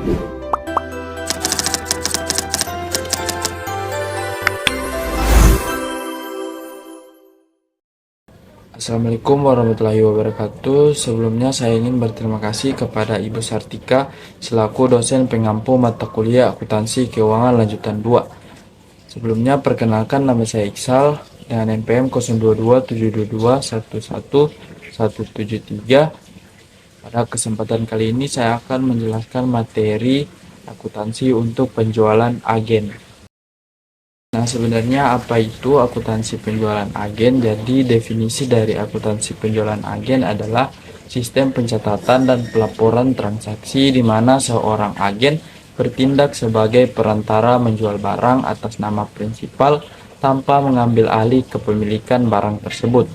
Assalamualaikum warahmatullahi wabarakatuh. Sebelumnya saya ingin berterima kasih kepada Ibu Sartika selaku dosen pengampu mata kuliah Akuntansi Keuangan Lanjutan 2. Sebelumnya perkenalkan, nama saya Iksal dengan NPM 027222111173. Pada kesempatan kali ini saya akan menjelaskan materi akuntansi untuk penjualan agen. Nah, sebenarnya apa itu akuntansi penjualan agen? Jadi, definisi dari akuntansi penjualan agen adalah sistem pencatatan dan pelaporan transaksi di mana seorang agen bertindak sebagai perantara menjual barang atas nama prinsipal tanpa mengambil alih kepemilikan barang tersebut.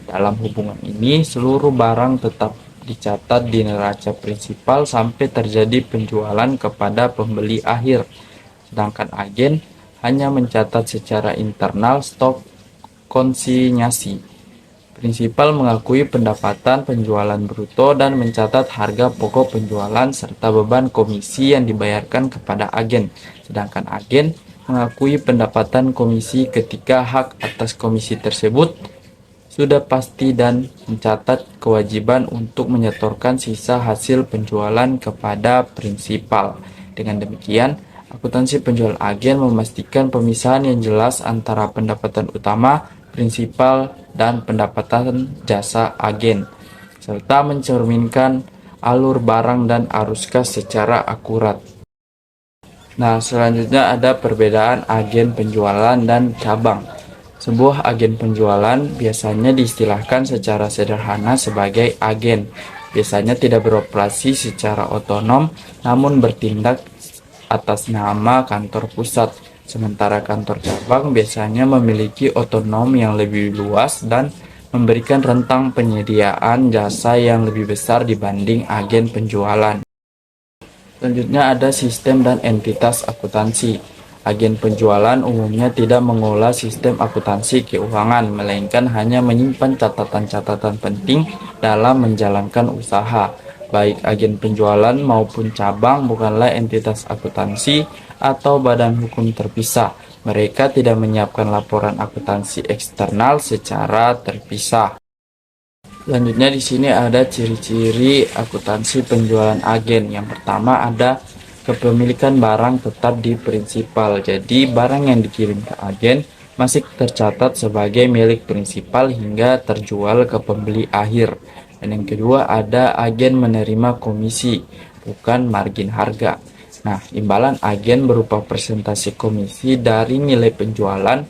Dalam hubungan ini, seluruh barang tetap dicatat di neraca prinsipal sampai terjadi penjualan kepada pembeli akhir. Sedangkan agen hanya mencatat secara internal stok konsinyasi. Prinsipal mengakui pendapatan penjualan bruto dan mencatat harga pokok penjualan serta beban komisi yang dibayarkan kepada agen. Sedangkan agen mengakui pendapatan komisi ketika hak atas komisi tersebut sudah pasti dan mencatat kewajiban untuk menyetorkan sisa hasil penjualan kepada prinsipal. Dengan demikian, akuntansi penjualan agen memastikan pemisahan yang jelas antara pendapatan utama, prinsipal, dan pendapatan jasa agen, serta mencerminkan alur barang dan arus kas secara akurat. Nah, selanjutnya ada perbedaan agen penjualan dan cabang. Sebuah agen penjualan biasanya diistilahkan secara sederhana sebagai agen. Biasanya tidak beroperasi secara otonom, namun bertindak atas nama kantor pusat. Sementara kantor cabang biasanya memiliki otonom yang lebih luas dan memberikan rentang penyediaan jasa yang lebih besar dibanding agen penjualan. Selanjutnya ada sistem dan entitas akuntansi. Agen penjualan umumnya tidak mengolah sistem akuntansi keuangan, melainkan hanya menyimpan catatan-catatan penting dalam menjalankan usaha. Baik agen penjualan maupun cabang bukanlah entitas akuntansi atau badan hukum terpisah. Mereka tidak menyiapkan laporan akuntansi eksternal secara terpisah. Selanjutnya di sini ada ciri-ciri akuntansi penjualan agen. Yang pertama ada kepemilikan barang tetap di prinsipal. Jadi barang yang dikirim ke agen masih tercatat sebagai milik prinsipal hingga terjual ke pembeli akhir. Dan yang kedua ada agen menerima komisi, bukan margin harga. Nah, imbalan agen berupa persentase komisi dari nilai penjualan,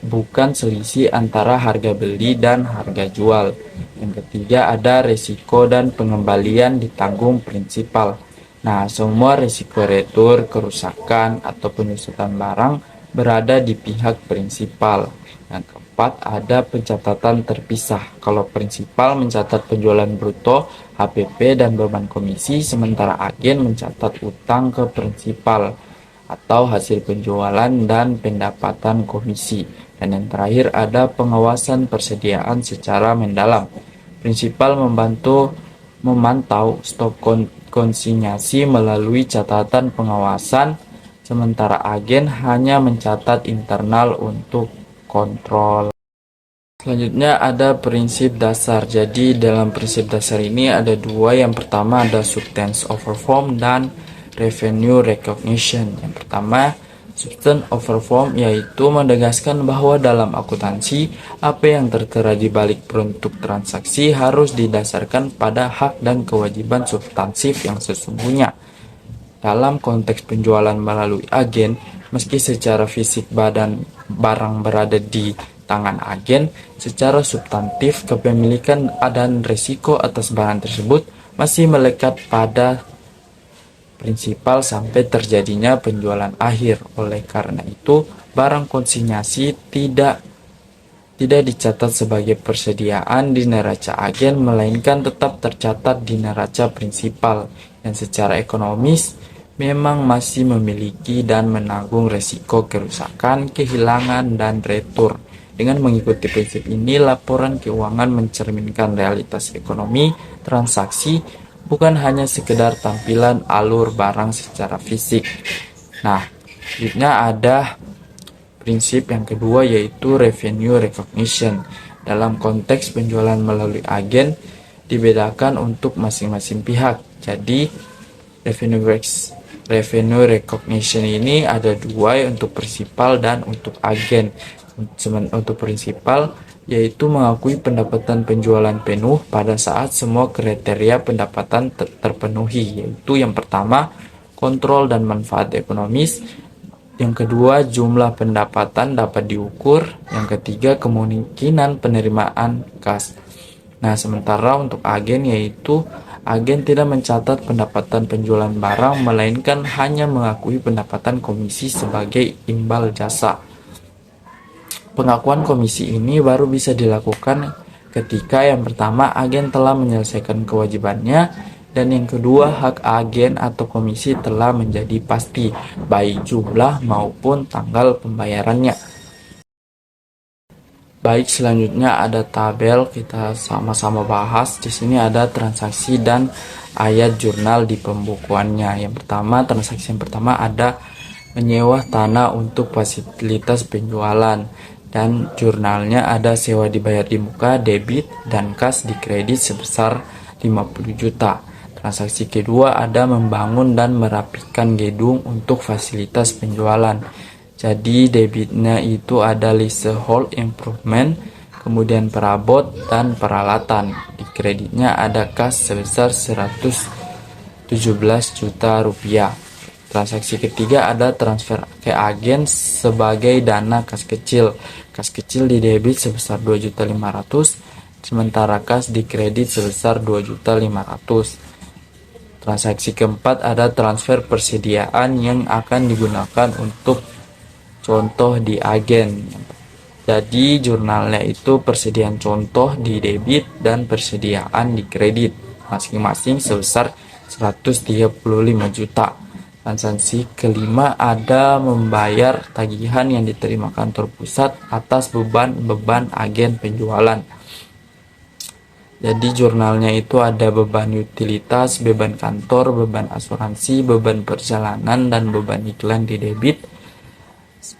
bukan selisih antara harga beli dan harga jual. Yang ketiga ada resiko dan pengembalian ditanggung prinsipal. Nah, semua risiko retur, kerusakan, atau penyusutan barang berada di pihak prinsipal. Yang keempat ada pencatatan terpisah. Kalau prinsipal mencatat penjualan bruto, HPP, dan beban komisi, sementara agen mencatat utang ke prinsipal atau hasil penjualan dan pendapatan komisi. Dan yang terakhir ada pengawasan persediaan secara mendalam. Prinsipal memantau stok konsinyasi melalui catatan pengawasan, sementara agen hanya mencatat internal untuk kontrol. Selanjutnya ada prinsip dasar. Jadi dalam prinsip dasar ini ada dua. Yang pertama ada substance over form dan revenue recognition. Yang pertama, substance over form, yaitu menegaskan bahwa dalam akuntansi, apa yang tertera di balik bentuk transaksi harus didasarkan pada hak dan kewajiban substansif yang sesungguhnya. Dalam konteks penjualan melalui agen, meski secara fisik barang berada di tangan agen, secara substantif kepemilikan dan risiko atas barang tersebut masih melekat pada prinsipal sampai terjadinya penjualan akhir. Oleh karena itu, barang konsinyasi tidak dicatat sebagai persediaan di neraca agen, melainkan tetap tercatat di neraca prinsipal yang secara ekonomis memang masih memiliki dan menanggung resiko kerusakan, kehilangan, dan retur. Dengan mengikuti prinsip ini, laporan keuangan mencerminkan realitas ekonomi transaksi bukan hanya sekedar tampilan alur barang secara fisik. Nah, selanjutnya ada prinsip yang kedua, yaitu revenue recognition. Dalam konteks penjualan melalui agen dibedakan untuk masing-masing pihak. Jadi revenue recognition ini ada dua, untuk prinsipal dan untuk agen. Untuk prinsipal yaitu mengakui pendapatan penjualan penuh pada saat semua kriteria pendapatan terpenuhi, yaitu yang pertama kontrol dan manfaat ekonomis, yang kedua jumlah pendapatan dapat diukur, yang ketiga kemungkinan penerimaan kas. Nah, sementara untuk agen, yaitu agen tidak mencatat pendapatan penjualan barang, melainkan hanya mengakui pendapatan komisi sebagai imbal jasa. Pengakuan komisi ini baru bisa dilakukan ketika yang pertama agen telah menyelesaikan kewajibannya, dan yang kedua hak agen atau komisi telah menjadi pasti, baik jumlah maupun tanggal pembayarannya. Baik, selanjutnya ada tabel, kita sama-sama bahas. Di sini ada transaksi dan ayat jurnal di pembukuannya. Yang pertama, transaksi yang pertama ada menyewa tanah untuk fasilitas penjualan, dan jurnalnya ada sewa dibayar di muka, debit, dan kas di kredit sebesar 50 juta. Transaksi kedua ada membangun dan merapikan gedung untuk fasilitas penjualan. Jadi debitnya itu ada leasehold improvement, kemudian perabot dan peralatan. Di kreditnya ada kas sebesar 117 juta rupiah. Transaksi ketiga ada transfer ke agen sebagai dana kas kecil. Kas kecil di debit sebesar 2.500.000, sementara kas di kredit sebesar 2.500.000. Transaksi keempat ada transfer persediaan yang akan digunakan untuk contoh di agen. Jadi jurnalnya itu persediaan contoh di debit dan persediaan di kredit, masing-masing sebesar 135 juta. Transaksi kelima ada membayar tagihan yang diterima kantor pusat atas beban-beban agen penjualan. Jadi jurnalnya itu ada beban utilitas, beban kantor, beban asuransi, beban perjalanan, dan beban iklan di debit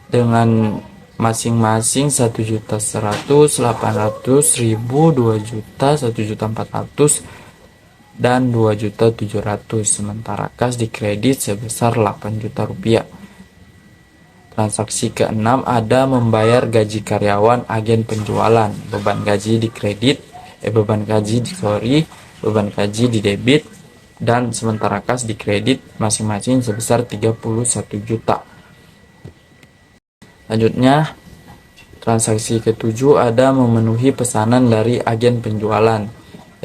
dengan masing-masing 1.100.000, 800.000, 2 juta, 1.400.000, dan 2.700.000. Sementara kas di kredit sebesar 8 juta rupiah. Transaksi keenam ada membayar gaji karyawan agen penjualan. Beban gaji di debit dan sementara kas di kredit masing-masing sebesar 31 juta. Selanjutnya, transaksi ketujuh ada memenuhi pesanan dari agen penjualan.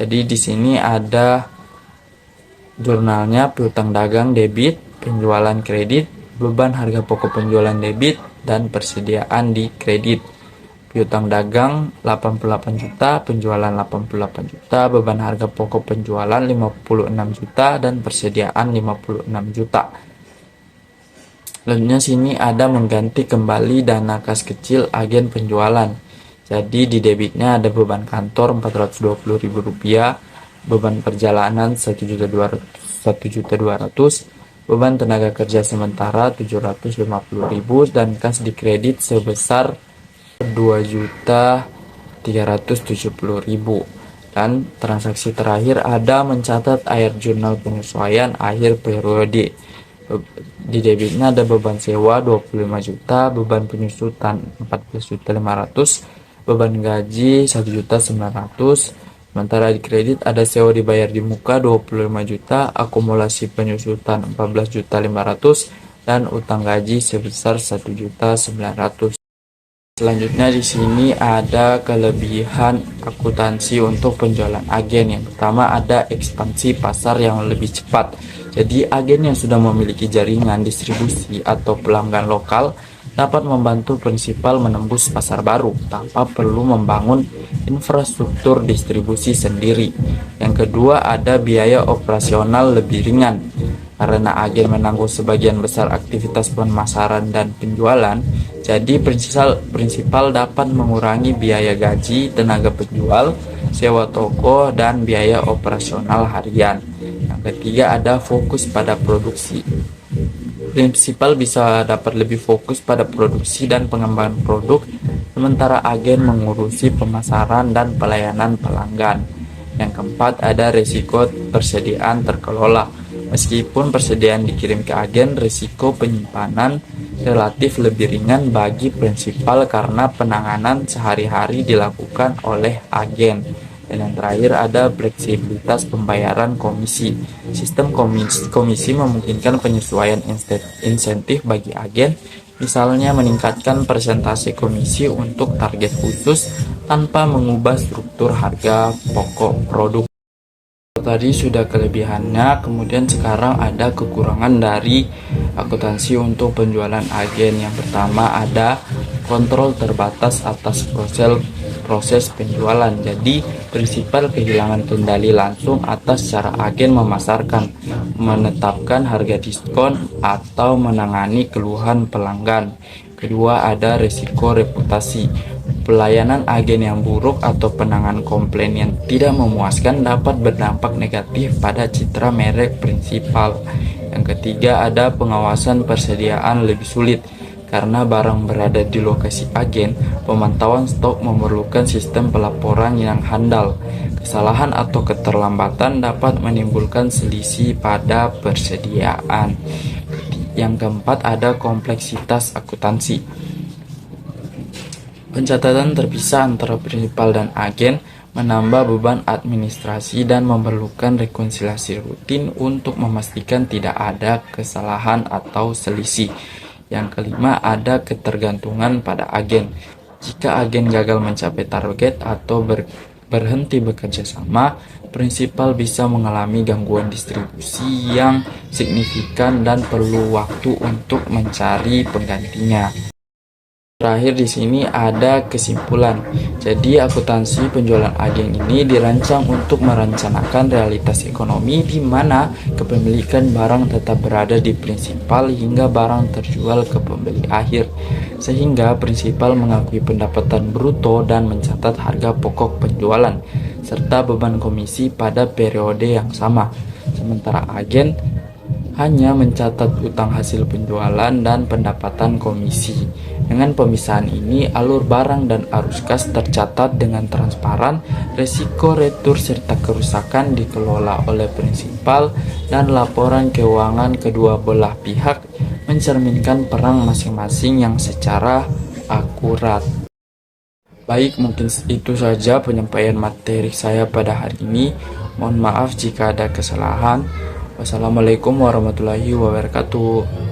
Jadi di sini ada jurnalnya piutang dagang debit, penjualan kredit, beban harga pokok penjualan debit, dan persediaan di kredit. Piutang dagang 88 juta, penjualan 88 juta, beban harga pokok penjualan 56 juta, dan persediaan 56 juta. Selanjutnya sini ada mengganti kembali dana kas kecil agen penjualan. Jadi di debitnya ada beban kantor 420.000 rupiah, beban perjalanan 1.200.000, beban tenaga kerja sementara 750.000, dan kas di kredit sebesar 2.370.000. Dan transaksi terakhir ada mencatat ayat jurnal penyesuaian akhir periode. Di debitnya ada beban sewa 25 juta, beban penyusutan 14.500.000, beban gaji 1.900.000. Sementara di kredit ada sewa dibayar di muka 25 juta, akumulasi penyusutan 14.500.000, dan utang gaji sebesar 1.900.000. Selanjutnya di sini ada kelebihan akuntansi untuk penjualan agen. Yang pertama ada ekspansi pasar yang lebih cepat. Jadi agen yang sudah memiliki jaringan distribusi atau pelanggan lokal dapat membantu prinsipal menembus pasar baru tanpa perlu membangun infrastruktur distribusi sendiri. Yang kedua ada biaya operasional lebih ringan. Karena agen menanggung sebagian besar aktivitas pemasaran dan penjualan, jadi prinsipal dapat mengurangi biaya gaji, tenaga penjual, sewa toko, dan biaya operasional harian. Yang ketiga ada fokus pada produksi. Prinsipal bisa dapat lebih fokus pada produksi dan pengembangan produk, sementara agen mengurusi pemasaran dan pelayanan pelanggan. Yang keempat ada risiko persediaan terkelola. Meskipun persediaan dikirim ke agen, risiko penyimpanan relatif lebih ringan bagi prinsipal karena penanganan sehari-hari dilakukan oleh agen. Dan yang terakhir ada fleksibilitas pembayaran komisi. Sistem komisi memungkinkan penyesuaian insentif bagi agen, misalnya meningkatkan persentase komisi untuk target khusus tanpa mengubah struktur harga pokok produk. Tadi sudah kelebihannya, kemudian sekarang ada kekurangan dari akuntansi untuk penjualan agen. Yang pertama ada kontrol terbatas atas proses penjualan. Jadi prinsipal kehilangan kendali langsung atas cara agen memasarkan, menetapkan harga diskon atau menangani keluhan pelanggan. Kedua ada risiko reputasi. Pelayanan agen yang buruk atau penanganan komplain yang tidak memuaskan dapat berdampak negatif pada citra merek prinsipal. Yang ketiga ada pengawasan persediaan lebih sulit. Karena barang berada di lokasi agen, pemantauan stok memerlukan sistem pelaporan yang handal. Kesalahan atau keterlambatan dapat menimbulkan selisih pada persediaan. Yang keempat ada kompleksitas akuntansi. Pencatatan terpisah antara prinsipal dan agen menambah beban administrasi dan memerlukan rekonsiliasi rutin untuk memastikan tidak ada kesalahan atau selisih. Yang kelima ada ketergantungan pada agen. Jika agen gagal mencapai target atau berhenti bekerja sama, prinsipal bisa mengalami gangguan distribusi yang signifikan dan perlu waktu untuk mencari penggantinya. Terakhir di sini ada kesimpulan. Jadi akuntansi penjualan agen ini dirancang untuk merencanakan realitas ekonomi di mana kepemilikan barang tetap berada di prinsipal hingga barang terjual ke pembeli akhir. Sehingga prinsipal mengakui pendapatan bruto dan mencatat harga pokok penjualan serta beban komisi pada periode yang sama. Sementara agen hanya mencatat utang hasil penjualan dan pendapatan komisi. Dengan pemisahan ini, alur barang dan arus kas tercatat dengan transparan, resiko retur serta kerusakan dikelola oleh prinsipal, dan laporan keuangan kedua belah pihak mencerminkan peran masing-masing yang secara akurat. Baik, mungkin itu saja penyampaian materi saya pada hari ini. Mohon maaf jika ada kesalahan. Wassalamualaikum warahmatullahi wabarakatuh.